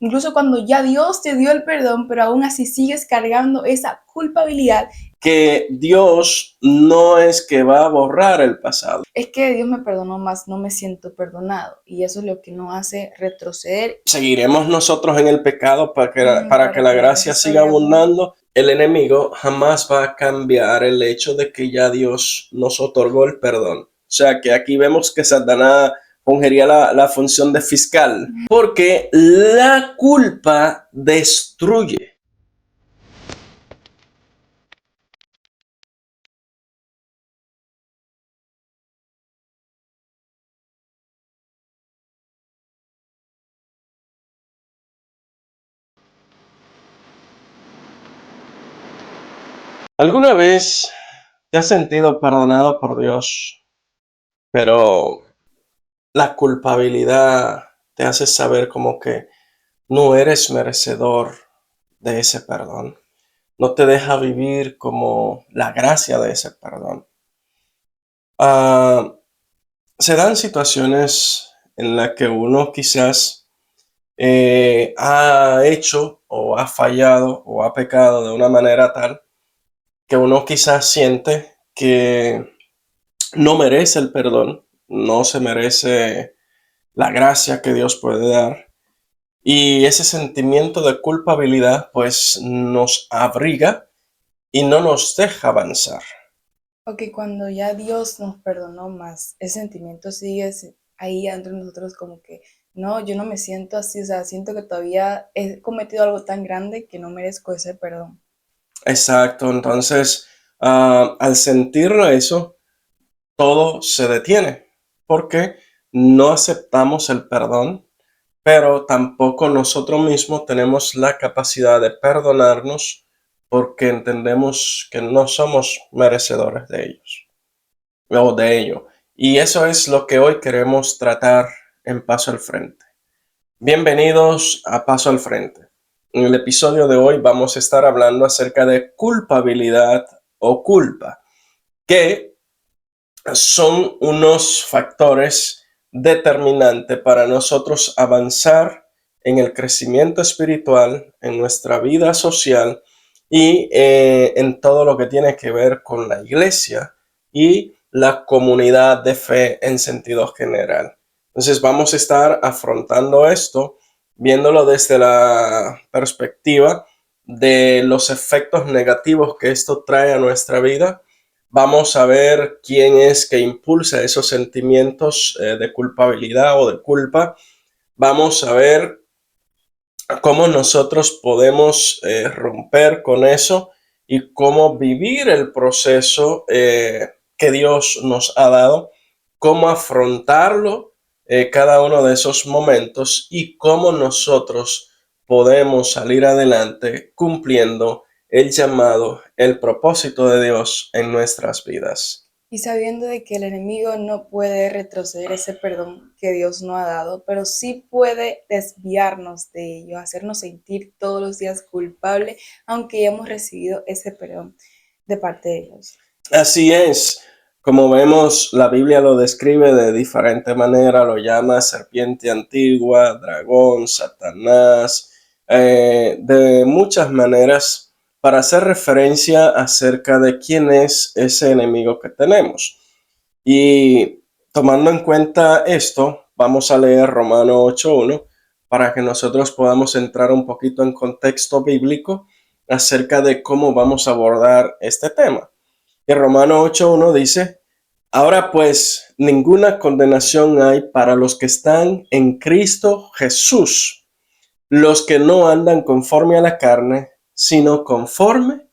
Incluso cuando ya Dios te dio el perdón, pero aún así sigues cargando esa culpabilidad. Que Dios no es que va a borrar el pasado. Es que Dios me perdonó más, no me siento perdonado. Y eso es lo que nos hace retroceder. Seguiremos nosotros en el pecado para que Para la que la gracia gracia siga todavía abunde. abundando. El enemigo jamás va a cambiar el hecho de que ya Dios nos otorgó el perdón. O sea que aquí vemos que Satanás fungiría la función de fiscal, porque la culpa destruye. ¿Alguna vez te has sentido perdonado por Dios, pero la culpabilidad te hace saber como que no eres merecedor de ese perdón? No te deja vivir como la gracia de ese perdón. Ah, Se dan situaciones en las que uno quizás ha hecho o ha fallado o ha pecado de una manera tal que uno quizás siente que no merece el perdón, no se merece la gracia que Dios puede dar. Y ese sentimiento de culpabilidad pues nos abriga y no nos deja avanzar. Ok, cuando ya Dios nos perdonó más, ese sentimiento sigue ahí entre nosotros como que, no, yo no me siento así, o sea, siento que todavía he cometido algo tan grande que no merezco ese perdón. Exacto, entonces al sentir eso, todo se detiene porque no aceptamos el perdón, pero tampoco nosotros mismos tenemos la capacidad de perdonarnos porque entendemos que no somos merecedores de ellos o de ello. Y eso es lo que hoy queremos tratar en Paso al Frente. Bienvenidos a Paso al Frente. En el episodio de hoy vamos a estar hablando acerca de culpabilidad o culpa, que son unos factores determinantes para nosotros avanzar en el crecimiento espiritual, en nuestra vida social y en todo lo que tiene que ver con la iglesia y la comunidad de fe en sentido general. Entonces vamos a estar afrontando esto, viéndolo desde la perspectiva de los efectos negativos que esto trae a nuestra vida. Vamos a ver quién es que impulsa esos sentimientos de culpabilidad o de culpa. Vamos a ver cómo nosotros podemos romper con eso y cómo vivir el proceso que Dios nos ha dado, cómo afrontarlo cada uno de esos momentos y cómo nosotros podemos salir adelante cumpliendo el llamado, el propósito de Dios en nuestras vidas. Y sabiendo de que el enemigo no puede retroceder ese perdón que Dios no ha dado, pero sí puede desviarnos de ello, hacernos sentir todos los días culpable, aunque ya hemos recibido ese perdón de parte de Dios. Así es, como vemos, la Biblia lo describe de diferente manera, lo llama serpiente antigua, dragón, Satanás, de muchas maneras para hacer referencia acerca de quién es ese enemigo que tenemos. Y tomando en cuenta esto, vamos a leer Romano 8.1 para que nosotros podamos entrar un poquito en contexto bíblico acerca de cómo vamos a abordar este tema. Y Romano 8.1 dice: ahora pues, ninguna condenación hay para los que están en Cristo Jesús, los que no andan conforme a la carne, sino conforme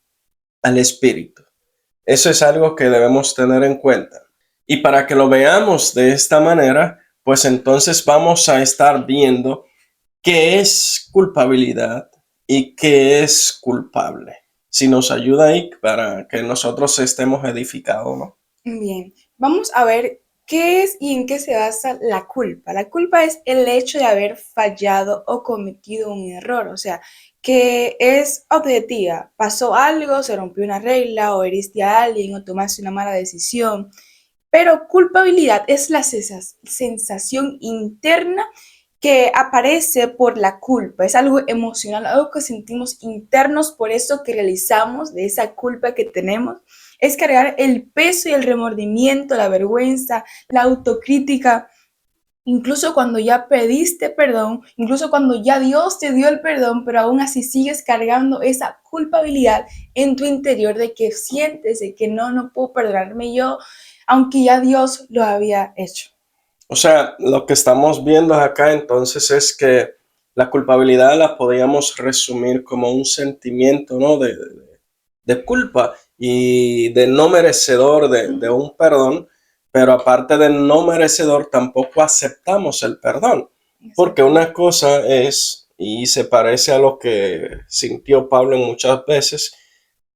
al Espíritu. Eso es algo que debemos tener en cuenta. Y para que lo veamos de esta manera, pues entonces vamos a estar viendo qué es culpabilidad y qué es culpable. Si nos ayuda ahí para que nosotros estemos edificados, ¿no? Bien, vamos a ver qué es y en qué se basa la culpa. La culpa es el hecho de haber fallado o cometido un error, o sea, que es objetiva. Pasó algo, se rompió una regla o heriste a alguien o tomaste una mala decisión. Pero culpabilidad es la sensación interna que aparece por la culpa, es algo emocional, algo que sentimos internos por eso que realizamos, de esa culpa que tenemos, es cargar el peso y el remordimiento, la vergüenza, la autocrítica, incluso cuando ya pediste perdón, incluso cuando ya Dios te dio el perdón, pero aún así sigues cargando esa culpabilidad en tu interior de que sientes de que no puedo perdonarme yo, aunque ya Dios lo había hecho. O sea, lo que estamos viendo acá entonces es que la culpabilidad la podríamos resumir como un sentimiento, ¿no? De culpa y de no merecedor de un perdón, pero aparte de no merecedor tampoco aceptamos el perdón, porque Exacto. una cosa es, y se parece a lo que sintió Pablo en muchas veces,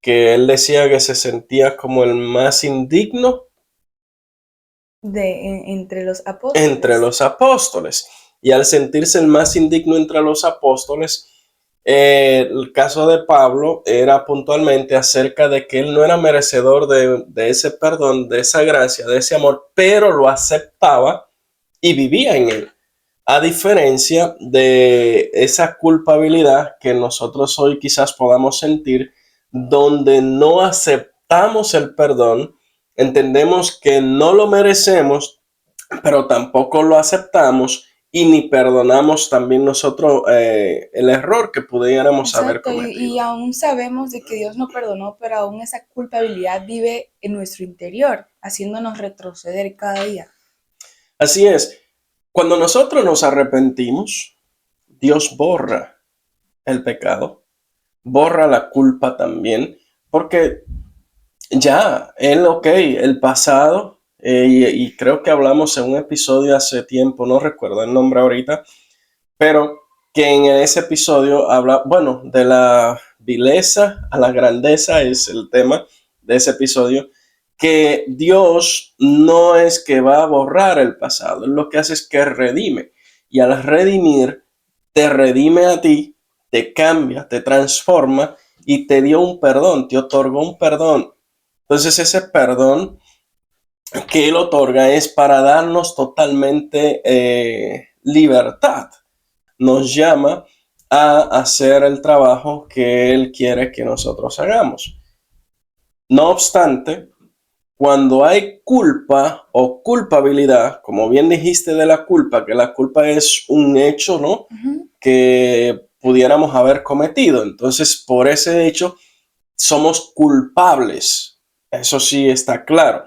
que él decía que se sentía como el más indigno Entre los entre apóstoles. los apóstoles. Y al sentirse el más indigno entre los apóstoles, el caso de Pablo era puntualmente acerca de que él no era merecedor de ese perdón, de esa gracia, de ese amor, pero lo aceptaba y vivía en él. A diferencia de esa culpabilidad que nosotros hoy quizás podamos sentir, donde no aceptamos el perdón, entendemos que no lo merecemos, pero tampoco lo aceptamos y ni perdonamos también nosotros el error que pudiéramos haber Exacto, y cometido. aún sabemos de que Dios no perdonó, pero aún esa culpabilidad vive en nuestro interior, haciéndonos retroceder cada día. Así es, cuando nosotros nos arrepentimos, Dios borra el pecado, borra la culpa también, porque ya, ok, el pasado, y creo que hablamos en un episodio hace tiempo, no recuerdo el nombre ahorita, pero que en ese episodio habla, bueno, de la vileza a la grandeza es el tema de ese episodio, que Dios no es que va a borrar el pasado, Él lo que hace es que redime, y al redimir, te redime a ti, te cambia, te transforma y te dio un perdón, te otorgó un perdón. Entonces ese perdón que Él otorga es para darnos totalmente libertad, nos llama a hacer el trabajo que Él quiere que nosotros hagamos. No obstante, cuando hay culpa o culpabilidad, como bien dijiste de la culpa, que la culpa es un hecho, ¿no? Ujú. Que pudiéramos haber cometido. Entonces, por ese hecho, somos culpables. Eso sí está claro.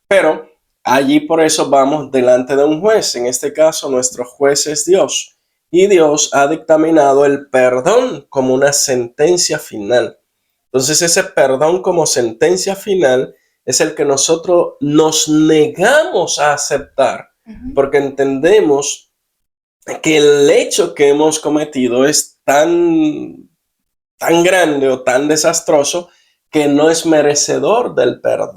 Pero allí por eso vamos delante de un juez. En este caso, nuestro juez es Dios. Y Dios ha dictaminado el perdón como una sentencia final. Entonces ese perdón como sentencia final es el que nosotros nos negamos a aceptar Ujú. porque entendemos que el hecho que hemos cometido es tan grande o tan desastroso que no es merecedor del perdón.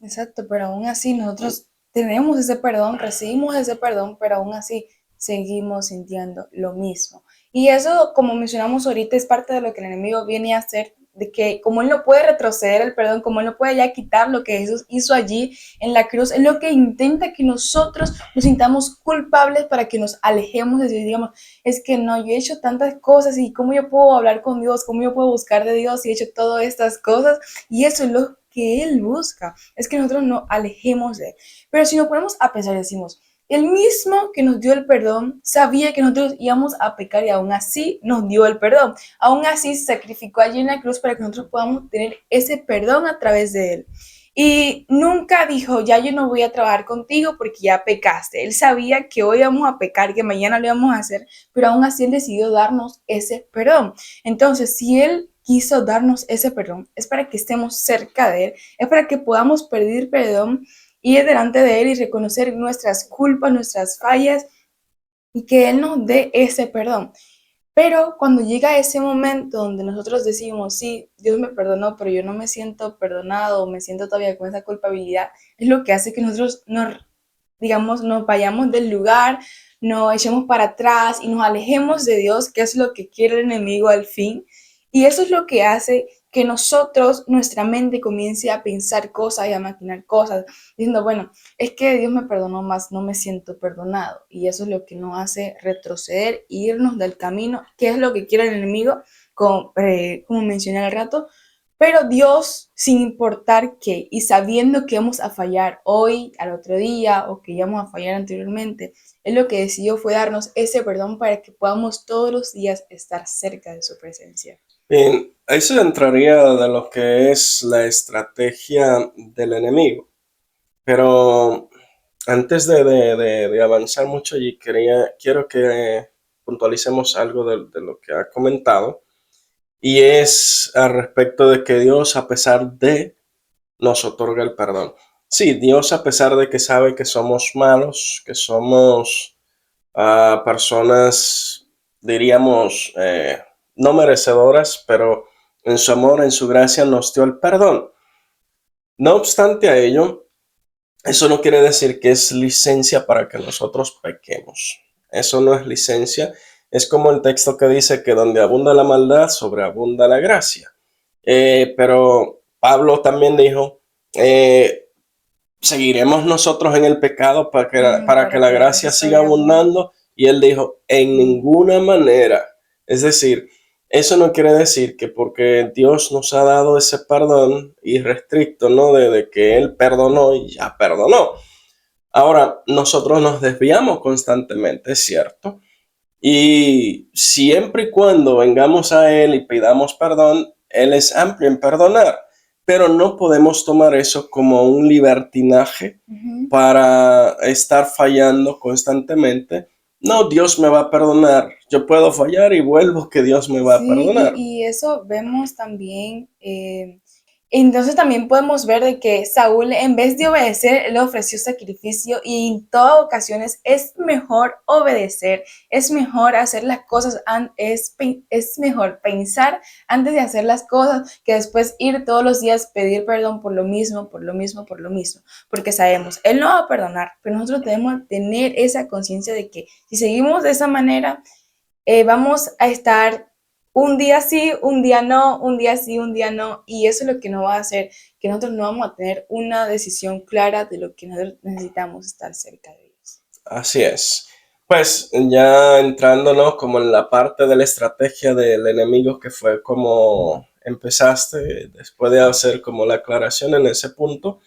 Exacto, pero aún así nosotros tenemos ese perdón, recibimos ese perdón, pero aún así seguimos sintiendo lo mismo. Y eso, como mencionamos ahorita, es parte de lo que el enemigo viene a hacer, de que como él no puede retroceder el perdón, como él no puede ya quitar lo que Jesús hizo allí en la cruz, es lo que intenta que nosotros nos sintamos culpables para que nos alejemos de Dios y digamos, es que no, yo he hecho tantas cosas y cómo yo puedo hablar con Dios, cómo yo puedo buscar de Dios y he hecho todas estas cosas y eso es lo que Él busca, es que nosotros nos alejemos de Él. Pero si nos ponemos a pensar, decimos, el mismo que nos dio el perdón sabía que nosotros íbamos a pecar y aún así nos dio el perdón. Aún así se sacrificó allí en la cruz para que nosotros podamos tener ese perdón a través de Él. Y nunca dijo, ya yo no voy a trabajar contigo porque ya pecaste. Él sabía que hoy vamos a pecar, que mañana lo íbamos a hacer, pero aún así Él decidió darnos ese perdón. Entonces, si Él quiso darnos ese perdón, es para que estemos cerca de Él, es para que podamos pedir perdón, ir delante de Él y reconocer nuestras culpas, nuestras fallas y que Él nos dé ese perdón. Pero cuando llega ese momento donde nosotros decimos, sí, Dios me perdonó, pero yo no me siento perdonado, me siento todavía con esa culpabilidad, es lo que hace que nosotros digamos, nos vayamos del lugar, nos echemos para atrás y nos alejemos de Dios, que es lo que quiere el enemigo al fin. Y eso es lo que hace que nosotros, nuestra mente comience a pensar cosas y a maquinar cosas, diciendo, bueno, es que Dios me perdonó más, no me siento perdonado. Y eso es lo que nos hace retroceder e irnos del camino, que es lo que quiere el enemigo, como mencioné al rato. Pero Dios, sin importar qué, y sabiendo que vamos a fallar hoy, al otro día, o que íbamos a fallar anteriormente, Él lo que decidió fue darnos ese perdón para que podamos todos los días estar cerca de su presencia. Bien, eso entraría de lo que es la estrategia del enemigo. Pero antes de avanzar mucho allí, quiero que puntualicemos algo de lo que ha comentado. Y es al respecto de que Dios, a pesar de, nos otorga el perdón. Sí, Dios, a pesar de que sabe que somos malos, que somos personas, diríamos, no merecedoras, pero en su amor, en su gracia, nos dio el perdón. No obstante a ello, eso no quiere decir que es licencia para que nosotros pequemos. Eso no es licencia. Es como el texto que dice que donde abunda la maldad, sobreabunda la gracia. Pero Pablo también dijo, seguiremos nosotros en el pecado para que la gracia siga abundando. Y él dijo, en ninguna manera. Es decir, eso no quiere decir que porque Dios nos ha dado ese perdón irrestricto, ¿no? De que Él perdonó y ya perdonó. Ahora, nosotros nos desviamos constantemente, es cierto. Y siempre y cuando vengamos a Él y pidamos perdón, Él es amplio en perdonar. Pero no podemos tomar eso como un libertinaje para estar fallando constantemente. No, Dios me va a perdonar. Yo puedo fallar y vuelvo que Dios me va a perdonar. Y eso vemos también. Entonces también podemos ver de que Saúl, en vez de obedecer, él ofreció sacrificio y en todas ocasiones es mejor obedecer, es mejor hacer las cosas, es mejor pensar antes de hacer las cosas que después ir todos los días pedir perdón por lo mismo, por lo mismo, por lo mismo, porque sabemos, él no va a perdonar, pero nosotros debemos tener esa conciencia de que si seguimos de esa manera, vamos a estar un día sí, un día no, un día sí, un día no, y eso es lo que nos va a hacer que nosotros no vamos a tener una decisión clara de lo que nosotros necesitamos estar cerca de Dios. Así es. Pues ya entrándonos como en la parte de la estrategia del enemigo, que fue como empezaste después de hacer como la aclaración en ese punto,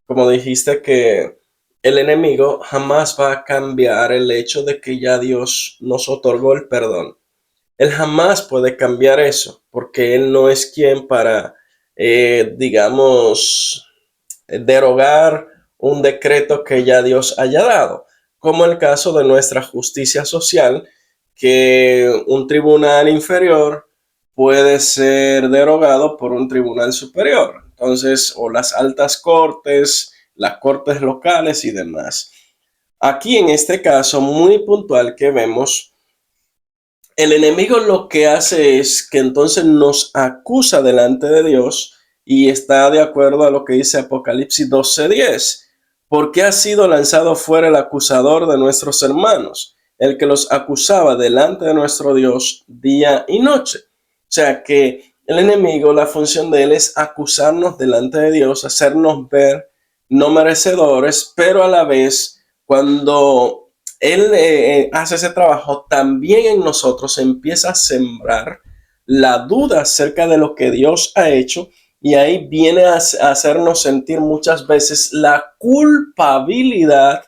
como dijiste que el enemigo jamás va a cambiar el hecho de que ya Dios nos otorgó el perdón. Él jamás puede cambiar eso, porque Él no es quien para, digamos, derogar un decreto que ya Dios haya dado, como el caso de nuestra justicia social, que un tribunal inferior puede ser derogado por un tribunal superior. Entonces, o las altas cortes, las cortes locales y demás. Aquí en este caso muy puntual que vemos, el enemigo lo que hace es que entonces nos acusa delante de Dios y está de acuerdo a lo que dice Apocalipsis 12:10. Porque ha sido lanzado fuera el acusador de nuestros hermanos, el que los acusaba delante de nuestro Dios día y noche. O sea que el enemigo, la función de él es acusarnos delante de Dios, hacernos ver no merecedores, pero a la vez cuando él hace ese trabajo, también en nosotros empieza a sembrar la duda acerca de lo que Dios ha hecho, y ahí viene a hacernos sentir muchas veces la culpabilidad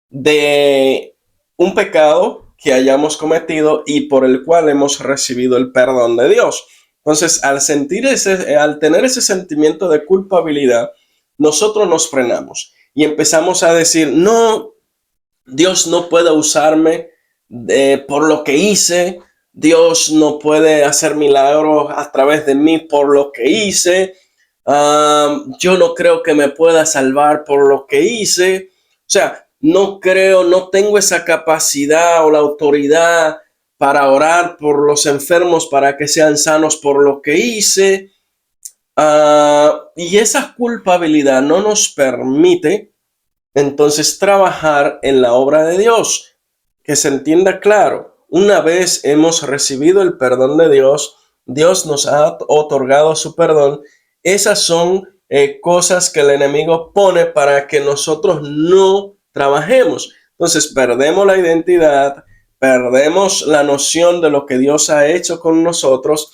de un pecado que hayamos cometido y por el cual hemos recibido el perdón de Dios. Entonces, al tener ese sentimiento de culpabilidad, nosotros nos frenamos y empezamos a decir, no, Dios no puede usarme por lo que hice. Dios no puede hacer milagros a través de mí por lo que hice. Yo no creo que me pueda salvar por lo que hice. O sea, no creo, no tengo esa capacidad o la autoridad para orar por los enfermos para que sean sanos por lo que hice. Y esa culpabilidad no nos permite entonces trabajar en la obra de Dios. Que se entienda claro, una vez hemos recibido el perdón de Dios, Dios nos ha otorgado su perdón. Esas son cosas que el enemigo pone para que nosotros no trabajemos. Entonces perdemos la identidad, perdemos la noción de lo que Dios ha hecho con nosotros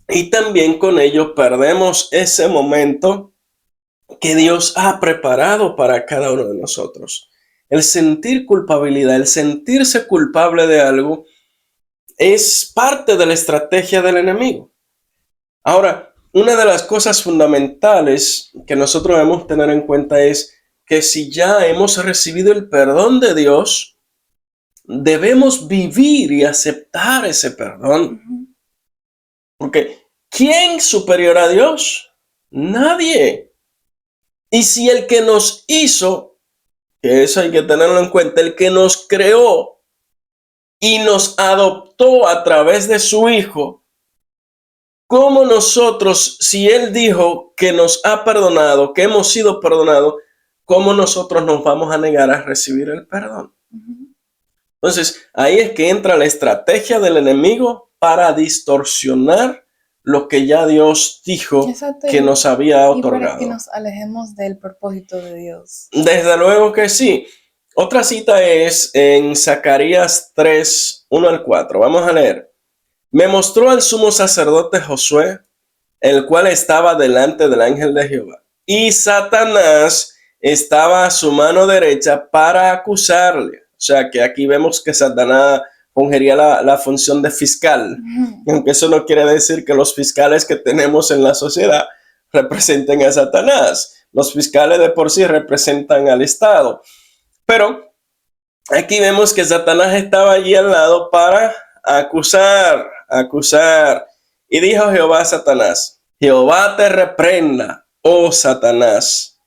y también con ello perdemos ese momento que Dios ha preparado para cada uno de nosotros. El sentir culpabilidad, el sentirse culpable de algo es parte de la estrategia del enemigo. Ahora, una de las cosas fundamentales que nosotros debemos tener en cuenta es que si ya hemos recibido el perdón de Dios, debemos vivir y aceptar ese perdón. Porque ¿quién superior a Dios? Nadie. Y si el que nos hizo, que eso hay que tenerlo en cuenta, el que nos creó y nos adoptó a través de su Hijo, ¿cómo nosotros, si Él dijo que nos ha perdonado, que hemos sido perdonados, cómo nosotros nos vamos a negar a recibir el perdón? Entonces, ahí es que entra la estrategia del enemigo para distorsionar lo que ya Dios dijo Exacto, que nos había otorgado. Y para que nos alejemos del propósito de Dios. Desde luego que sí. Otra cita es en Zacarías 3, 1 al 4. Vamos a leer. Me mostró al sumo sacerdote Josué, el cual estaba delante del ángel de Jehová. Y Satanás estaba a su mano derecha para acusarle. O sea que aquí vemos que Satanás fungiría la función de fiscal. Aunque eso no quiere decir que los fiscales que tenemos en la sociedad representen a Satanás. Los fiscales de por sí representan al Estado. Pero aquí vemos que Satanás estaba allí al lado para acusar. Y dijo Jehová a Satanás, Jehová te reprenda, oh Satanás.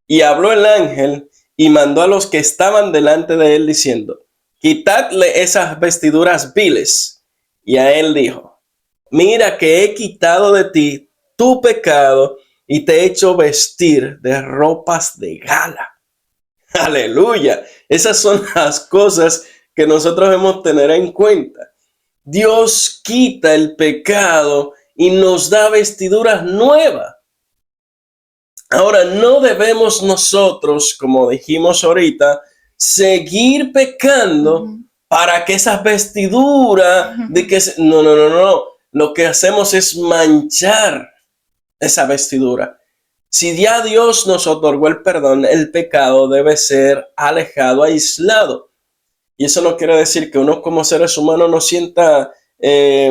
Y habló el ángel y mandó a los que estaban delante de él diciendo, quitadle esas vestiduras viles. Y a él dijo, mira que he quitado de ti tu pecado y te he hecho vestir de ropas de gala. Aleluya. Esas son las cosas que nosotros debemos tener en cuenta. Dios quita el pecado y nos da vestiduras nuevas. Ahora, no debemos nosotros, como dijimos ahorita, seguir pecando para que esas vestiduras de que no. Lo que hacemos es manchar esa vestidura. Si ya Dios nos otorgó el perdón, el pecado debe ser alejado, aislado. Y eso no quiere decir que uno como seres humanos no sienta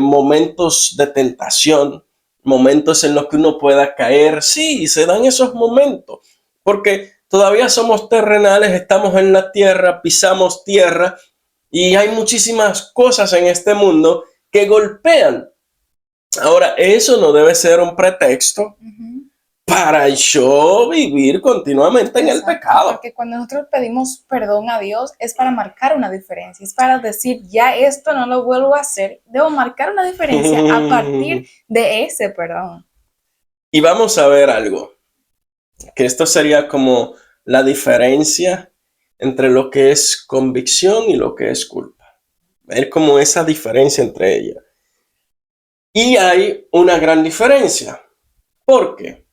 momentos de tentación, momentos en los que uno pueda caer. Sí, se dan esos momentos, porque todavía somos terrenales, estamos en la tierra, pisamos tierra y hay muchísimas cosas en este mundo que golpean. Ahora, eso no debe ser un pretexto para yo vivir continuamente en el pecado. Porque cuando nosotros pedimos perdón a Dios es para marcar una diferencia, es para decir, ya esto no lo vuelvo a hacer, debo marcar una diferencia a partir de ese perdón. Y vamos a ver algo, que esto sería como la diferencia entre lo que es convicción y lo que es culpa. Ver como esa diferencia entre ellas. Y hay una gran diferencia. ¿Por qué?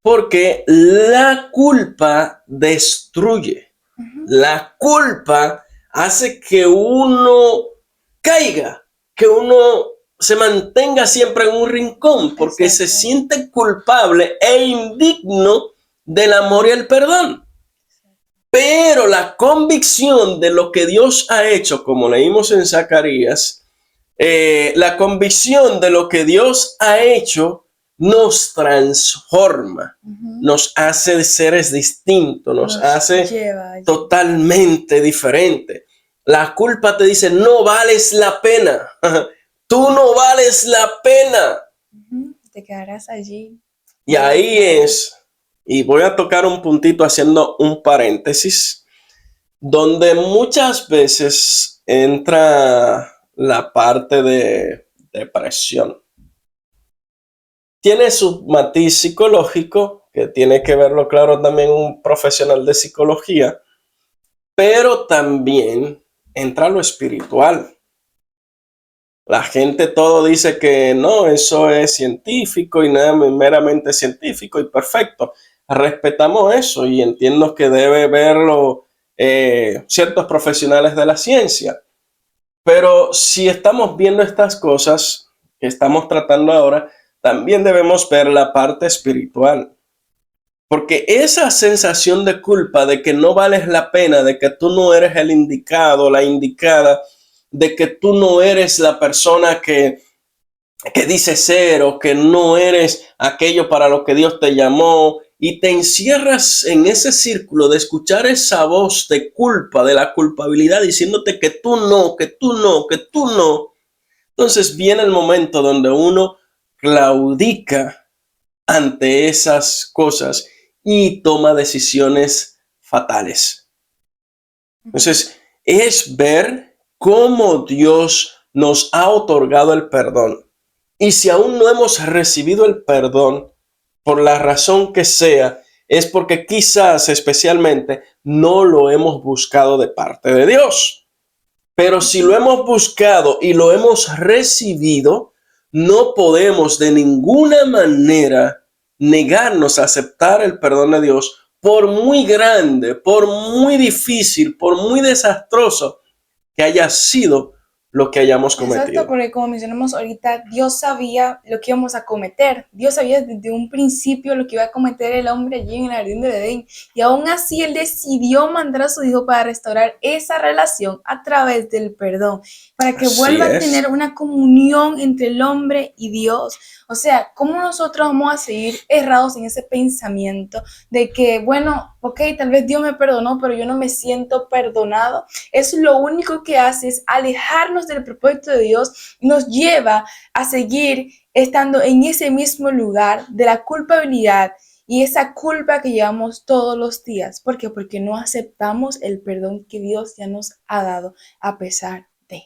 Porque la culpa destruye. La culpa hace que uno caiga, que uno se mantenga siempre en un rincón, porque se siente culpable e indigno del amor y el perdón. Pero la convicción de lo que Dios ha hecho, como leímos en Zacarías, la convicción de lo que Dios ha hecho nos transforma, nos hace seres distintos, nos hace totalmente diferente. La culpa te dice, no vales la pena, tú no vales la pena. Te quedarás allí. Y ahí es, y voy a tocar un puntito haciendo un paréntesis, donde muchas veces entra la parte de depresión. Tiene su matiz psicológico, que tiene que verlo claro también un profesional de psicología, pero también entra lo espiritual. La gente todo dice que no, eso es científico y nada meramente científico y perfecto. Respetamos eso y entiendo que debe verlo ciertos profesionales de la ciencia. Pero si estamos viendo estas cosas que estamos tratando ahora, también debemos ver la parte espiritual. Porque esa sensación de culpa, de que no vales la pena, de que tú no eres el indicado, la indicada, de que tú no eres la persona que dice ser o que no eres aquello para lo que Dios te llamó y te encierras en ese círculo de escuchar esa voz de culpa, de la culpabilidad, diciéndote que tú no, que tú no, que tú no. Entonces viene el momento donde uno claudica ante esas cosas y toma decisiones fatales. Entonces, es ver cómo Dios nos ha otorgado el perdón. Y si aún no hemos recibido el perdón, por la razón que sea, es porque quizás especialmente no lo hemos buscado de parte de Dios. Pero si lo hemos buscado y lo hemos recibido, no podemos de ninguna manera negarnos a aceptar el perdón de Dios, por muy grande, por muy difícil, por muy desastroso que haya sido lo que hayamos Exacto, cometido. porque como mencionamos ahorita, Dios sabía lo que íbamos a cometer. Dios sabía desde un principio lo que iba a cometer el hombre allí en el jardín de Edén. Y aún así Él decidió mandar a su Hijo para restaurar esa relación a través del perdón, para que Así vuelva a tener es. una comunión entre el hombre y Dios. O sea, ¿cómo nosotros vamos a seguir errados en ese pensamiento de que, bueno, ok, tal vez Dios me perdonó, pero yo no me siento perdonado? Eso lo único que hace es alejarnos del propósito de Dios y nos lleva a seguir estando en ese mismo lugar de la culpabilidad y esa culpa que llevamos todos los días. ¿Por qué? Porque no aceptamos el perdón que Dios ya nos ha dado a pesar de.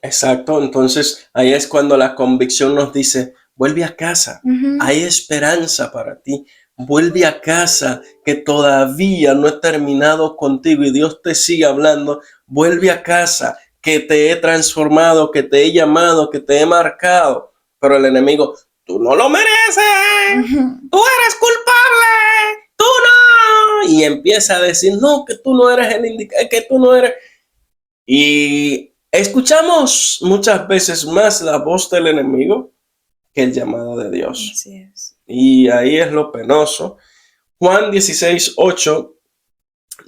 Exacto, entonces ahí es cuando la convicción nos dice, vuelve a casa, Ujú. hay esperanza para ti, vuelve a casa que todavía no he terminado contigo y Dios te sigue hablando, vuelve a casa que te he transformado, que te he llamado, que te he marcado, pero el enemigo, tú no lo mereces, Ujú. tú eres culpable, tú no, y empieza a decir, no, que tú no eres el indicado, que tú no eres. Y escuchamos muchas veces más la voz del enemigo que el llamado de Dios. Así es. Y ahí es lo penoso. Juan 16:8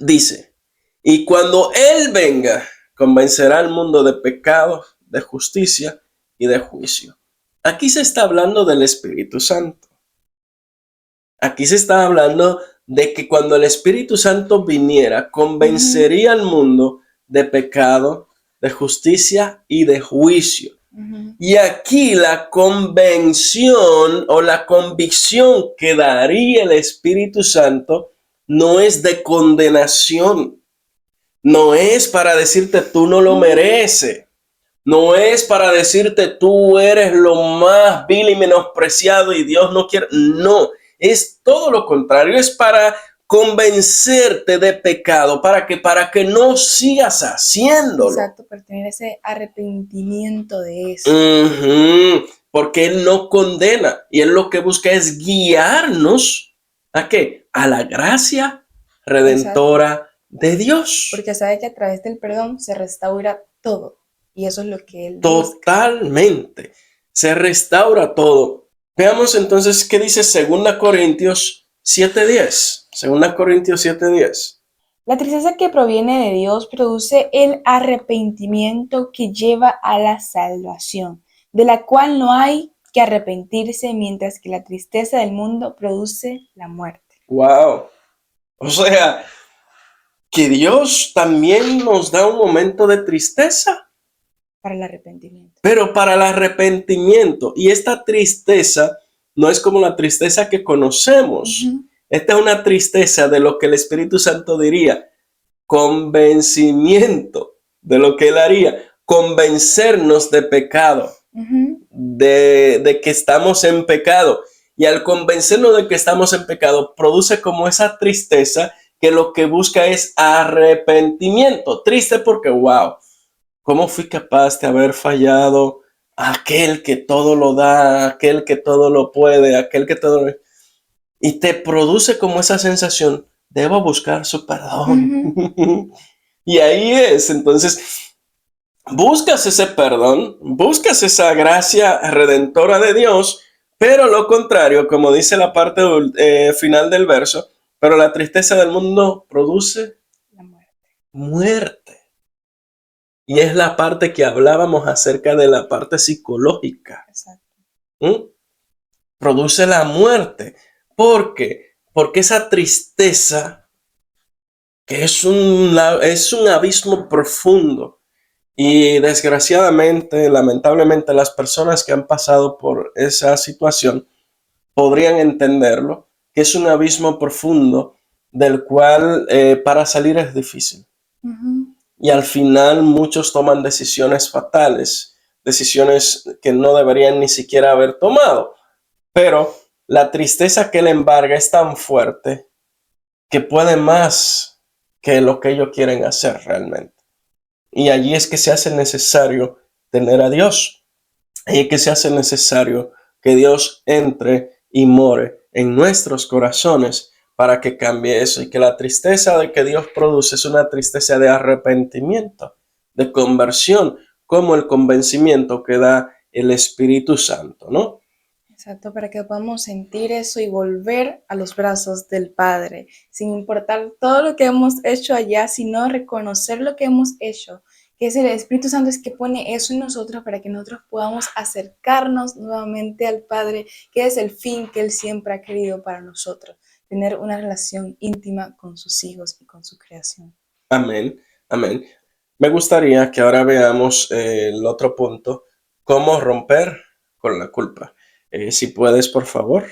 dice, y cuando Él venga, convencerá al mundo de pecado, de justicia y de juicio. Aquí se está hablando del Espíritu Santo. Aquí se está hablando de que cuando el Espíritu Santo viniera, Ujú, convencería al mundo de pecado, de justicia y de juicio. ujú. Y aquí la convención o la convicción que daría el Espíritu Santo no es de condenación, no es para decirte tú no lo mereces, no es para decirte tú eres lo más vil y menospreciado y Dios no quiere. No, es todo lo contrario. Es para convencerte de pecado, para que no sigas haciéndolo. Exacto, para tener ese arrepentimiento de eso. Porque Él no condena y Él lo que busca es guiarnos ¿a qué? A la gracia Exacto. redentora de Dios. Porque sabe que a través del perdón se restaura todo. Y eso es lo que Él busca. Totalmente. Se restaura todo. Veamos entonces qué dice 2 Corintios 7:10. 2 Corintios 7:10. La tristeza que proviene de Dios produce el arrepentimiento que lleva a la salvación, de la cual no hay que arrepentirse, mientras que la tristeza del mundo produce la muerte. Wow. O sea, que Dios también nos da un momento de tristeza, Para el arrepentimiento. pero para el arrepentimiento. Y esta tristeza no es como la tristeza que conocemos. Ujú, Esta es una tristeza de lo que el Espíritu Santo diría, convencimiento de lo que Él haría, convencernos de pecado, ujú. de que estamos en pecado. Y al convencernos de que estamos en pecado, produce como esa tristeza que lo que busca es arrepentimiento. Triste porque, wow, ¿cómo fui capaz de haber fallado aquel que todo lo da, aquel que todo lo puede, aquel que todo lo... Y te produce como esa sensación, debo buscar su perdón. Ujú. Y ahí es, entonces, buscas ese perdón, buscas esa gracia redentora de Dios, pero lo contrario, como dice la parte final del verso, pero la tristeza del mundo produce La muerte. muerte. Y es la parte que hablábamos acerca de la parte psicológica. Exacto. ¿Mm? Produce la muerte. ¿Por qué? Porque esa tristeza, que es un abismo profundo, y desgraciadamente, lamentablemente, las personas que han pasado por esa situación podrían entenderlo, que es un abismo profundo del cual para salir es difícil. Ujú. Y al final muchos toman decisiones fatales, decisiones que no deberían ni siquiera haber tomado. Pero la tristeza que le embarga es tan fuerte que puede más que lo que ellos quieren hacer realmente. Y allí es que se hace necesario tener a Dios. Ahí es que se hace necesario que Dios entre y more en nuestros corazones para que cambie eso, y que la tristeza de que Dios produce es una tristeza de arrepentimiento, de conversión, como el convencimiento que da el Espíritu Santo, ¿no? Exacto, para que podamos sentir eso y volver a los brazos del Padre, sin importar todo lo que hemos hecho allá, sino reconocer lo que hemos hecho, que es el Espíritu Santo es que pone eso en nosotros para que nosotros podamos acercarnos nuevamente al Padre, que es el fin que Él siempre ha querido para nosotros, tener una relación íntima con sus hijos y con su creación. Amén, amén. Me gustaría que ahora veamos el otro punto, cómo romper con la culpa. Si puedes, por favor.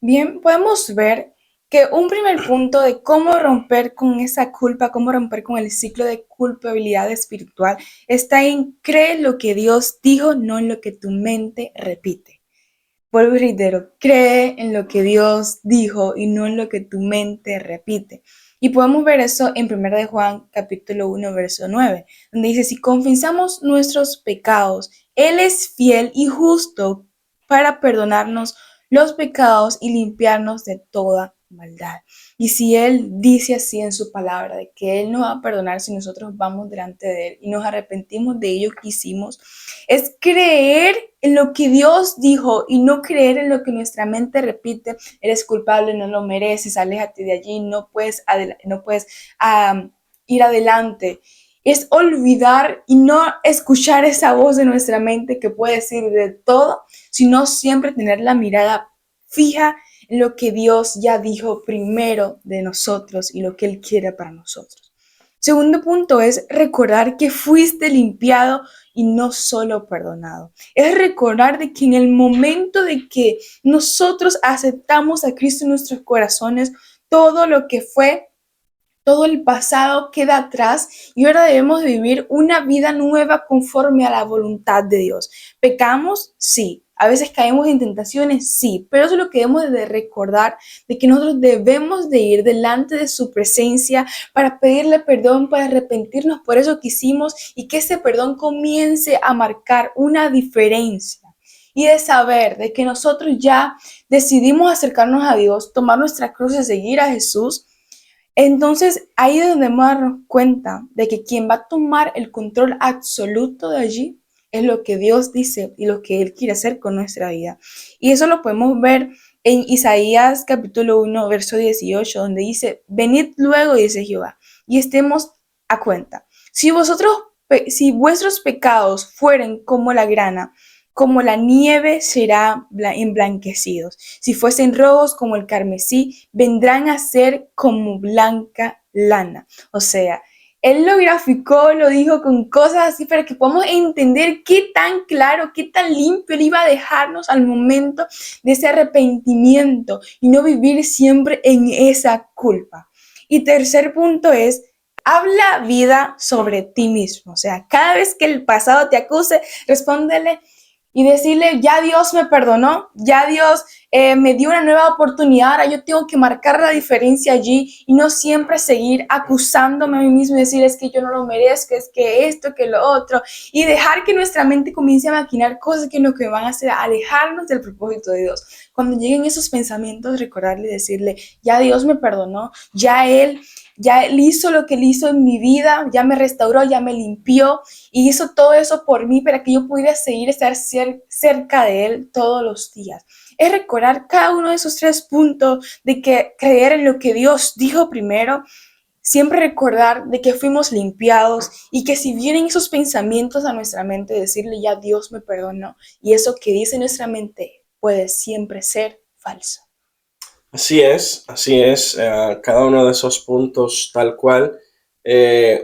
Bien, podemos ver que un primer punto de cómo romper con esa culpa, cómo romper con el ciclo de culpabilidad espiritual, está en cree lo que Dios dijo, no en lo que tu mente repite. Vuelvo y reitero, cree en lo que Dios dijo y no en lo que tu mente repite. Y podemos ver eso en 1 de Juan capítulo 1, verso 9, donde dice, si confesamos nuestros pecados, Él es fiel y justo para perdonarnos los pecados y limpiarnos de toda maldad. Y si Él dice así en su palabra, de que Él nos va a perdonar si nosotros vamos delante de Él y nos arrepentimos de ello que hicimos, es creer en lo que Dios dijo y no creer en lo que nuestra mente repite. Eres culpable, no lo mereces, aléjate de allí, no puedes ir adelante. Es olvidar y no escuchar esa voz de nuestra mente que puede decir de todo, sino siempre tener la mirada fija en lo que Dios ya dijo primero de nosotros y lo que Él quiere para nosotros. Segundo punto es recordar que fuiste limpiado y no solo perdonado. Es recordar de que en el momento de que nosotros aceptamos a Cristo en nuestros corazones, todo lo que fue, todo el pasado queda atrás y ahora debemos vivir una vida nueva conforme a la voluntad de Dios. ¿Pecamos? Sí. A veces caemos en tentaciones, sí, pero eso es lo que debemos de recordar, de que nosotros debemos de ir delante de su presencia para pedirle perdón, para arrepentirnos por eso que hicimos y que ese perdón comience a marcar una diferencia. Y de saber de que nosotros ya decidimos acercarnos a Dios, tomar nuestra cruz y seguir a Jesús. Entonces, ahí es donde vamos a darnos cuenta de que quien va a tomar el control absoluto de allí es lo que Dios dice y lo que Él quiere hacer con nuestra vida. Y eso lo podemos ver en Isaías capítulo 1, verso 18, donde dice, venid luego, dice Jehová, y estemos a cuenta. Si vuestros pecados fueren como la grana, como la nieve será emblanquecidos. Si fuesen rojos como el carmesí, vendrán a ser como blanca lana. O sea, él lo graficó, lo dijo con cosas así para que podamos entender qué tan claro, qué tan limpio él iba a dejarnos al momento de ese arrepentimiento y no vivir siempre en esa culpa. Y tercer punto es, habla vida sobre ti mismo. O sea, cada vez que el pasado te acuse, respóndele, y decirle, ya Dios me perdonó, ya Dios me dio una nueva oportunidad, ahora yo tengo que marcar la diferencia allí y no siempre seguir acusándome a mí mismo y decir, es que yo no lo merezco, es que esto, que lo otro, y dejar que nuestra mente comience a maquinar cosas que lo que van a hacer alejarnos del propósito de Dios. Cuando lleguen esos pensamientos, recordarle y decirle, ya Dios me perdonó, ya él hizo lo que él hizo en mi vida, ya me restauró, ya me limpió y hizo todo eso por mí para que yo pudiera seguir estar cerca de él todos los días. Es recordar cada uno de esos 3 puntos de que creer en lo que Dios dijo primero, siempre recordar de que fuimos limpiados y que si vienen esos pensamientos a nuestra mente, decirle ya Dios me perdonó y eso que dice nuestra mente puede siempre ser falso. Así es, cada uno de esos puntos tal cual,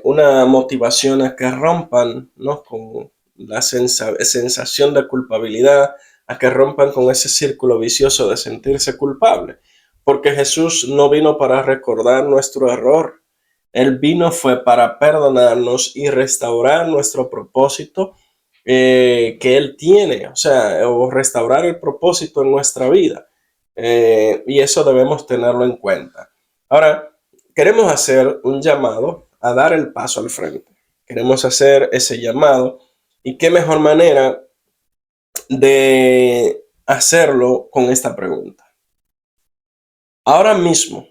una motivación a que rompan, ¿no?, con la sensación de culpabilidad, a que rompan con ese círculo vicioso de sentirse culpable, porque Jesús no vino para recordar nuestro error, Él vino fue para perdonarnos y restaurar nuestro propósito que Él tiene, o sea, o restaurar el propósito en nuestra vida. Y eso debemos tenerlo en cuenta. Ahora, queremos hacer un llamado a dar el paso al frente. Queremos hacer ese llamado y qué mejor manera de hacerlo con esta pregunta. Ahora mismo,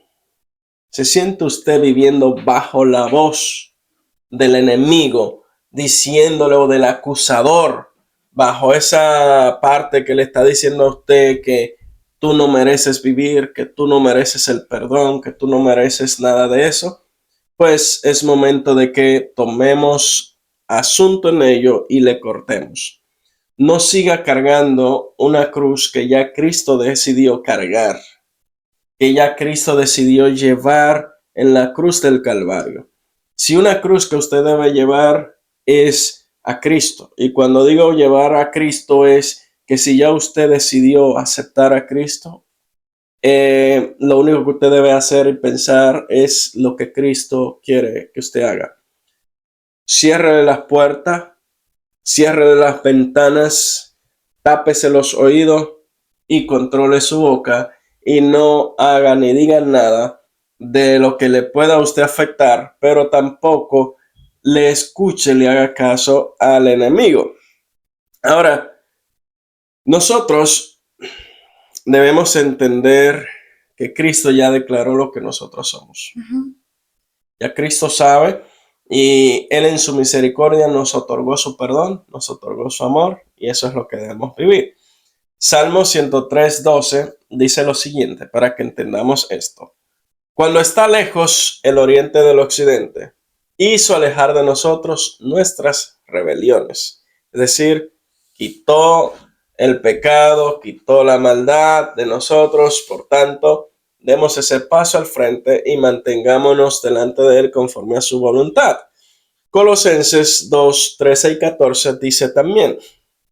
¿se siente usted viviendo bajo la voz del enemigo, diciéndole, o del acusador, bajo esa parte que le está diciendo a usted que tú no mereces vivir, que tú no mereces el perdón, que tú no mereces nada de eso? Pues es momento de que tomemos asunto en ello y le cortemos. No siga cargando una cruz que ya Cristo decidió cargar, que ya Cristo decidió llevar en la cruz del Calvario. Si una cruz que usted debe llevar es a Cristo, y cuando digo llevar a Cristo es que si ya usted decidió aceptar a Cristo, lo único que usted debe hacer y pensar es lo que Cristo quiere que usted haga. Ciérrele las puertas, ciérrele las ventanas, tápese los oídos y controle su boca y no haga ni diga nada de lo que le pueda a usted afectar, pero tampoco le escuche, le haga caso al enemigo. Ahora, nosotros debemos entender que Cristo ya declaró lo que nosotros somos. Ya Cristo sabe y Él en su misericordia nos otorgó su perdón, nos otorgó su amor y eso es lo que debemos vivir. Salmo 103:12 dice lo siguiente para que entendamos esto. Cuando está lejos el oriente del occidente, hizo alejar de nosotros nuestras rebeliones. Es decir, quitó el pecado, quitó la maldad de nosotros, por tanto, demos ese paso al frente y mantengámonos delante de Él conforme a su voluntad. Colosenses 2:13 y 14 dice también,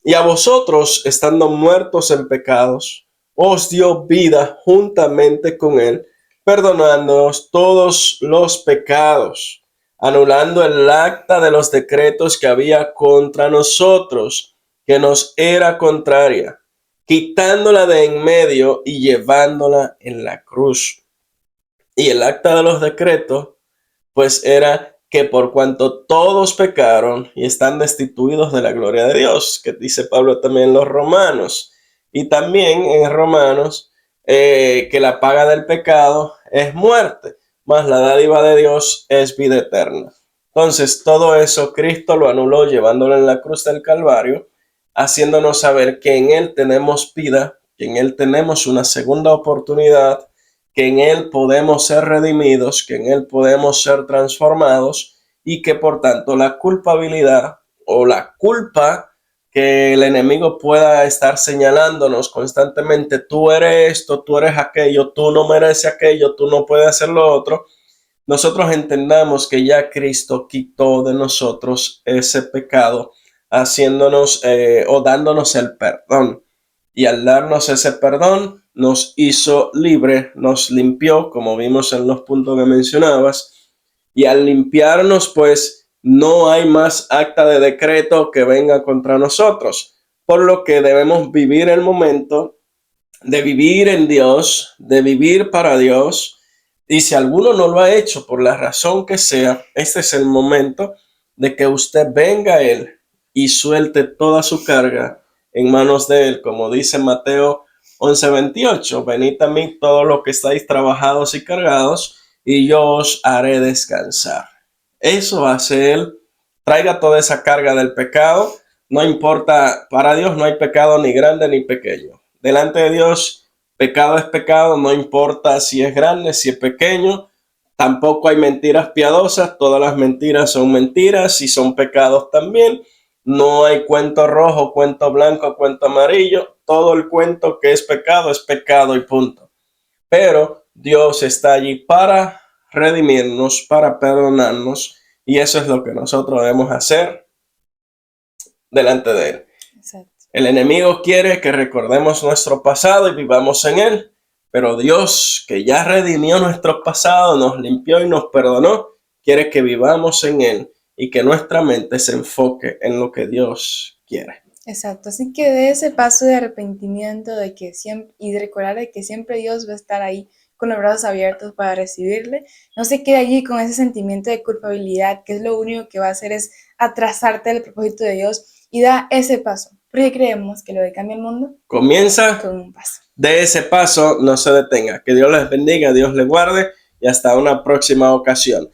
y a vosotros, estando muertos en pecados, os dio vida juntamente con Él, perdonándonos todos los pecados, anulando el acta de los decretos que había contra nosotros, que nos era contraria, quitándola de en medio y llevándola en la cruz. Y el acta de los decretos, pues era que por cuanto todos pecaron y están destituidos de la gloria de Dios, que dice Pablo también en los Romanos. Y también en Romanos, que la paga del pecado es muerte, mas la dádiva de Dios es vida eterna. Entonces, todo eso Cristo lo anuló llevándolo en la cruz del Calvario, haciéndonos saber que en Él tenemos vida, que en Él tenemos una segunda oportunidad, que en Él podemos ser redimidos, que en Él podemos ser transformados y que por tanto la culpabilidad o la culpa que el enemigo pueda estar señalándonos constantemente, tú eres esto, tú eres aquello, tú no mereces aquello, tú no puedes hacer lo otro, nosotros entendamos que ya Cristo quitó de nosotros ese pecado, haciéndonos o dándonos el perdón. Y al darnos ese perdón, nos hizo libre, nos limpió, como vimos en los puntos que mencionabas. Y al limpiarnos, pues, no hay más acta de decreto que venga contra nosotros. por lo que debemos vivir el momento, de vivir en Dios, de vivir para Dios. Y si alguno no lo ha hecho por la razón que sea, este es el momento de que usted venga a Él y suelte toda su carga en manos de Él, como dice Mateo 11:28, venid a mí todos los que estáis trabajados y cargados, y yo os haré descansar. Eso hace Él. Traiga toda esa carga del pecado. No importa, para Dios no hay pecado ni grande ni pequeño. Delante de Dios, pecado es pecado, no importa si es grande, si es pequeño. Tampoco hay mentiras piadosas, todas las mentiras son mentiras y son pecados también. No hay cuento rojo, cuento blanco, cuento amarillo. Todo el cuento que es pecado y punto. Pero Dios está allí para redimirnos, para perdonarnos, y eso es lo que nosotros debemos hacer delante de Él. Exacto. El enemigo quiere que recordemos nuestro pasado y vivamos en él, pero Dios, que ya redimió nuestro pasado, nos limpió y nos perdonó, quiere que vivamos en él y que nuestra mente se enfoque en lo que Dios quiere. Exacto, así que de ese paso de arrepentimiento de que siempre, y de recordar de que siempre Dios va a estar ahí con los brazos abiertos para recibirle, no se quede allí con ese sentimiento de culpabilidad, que es lo único que va a hacer es atrasarte del propósito de Dios, y da ese paso, porque creemos que lo que cambia el mundo Comienza con un paso. de ese paso, no se detenga. Que Dios les bendiga, Dios les guarde y hasta una próxima ocasión.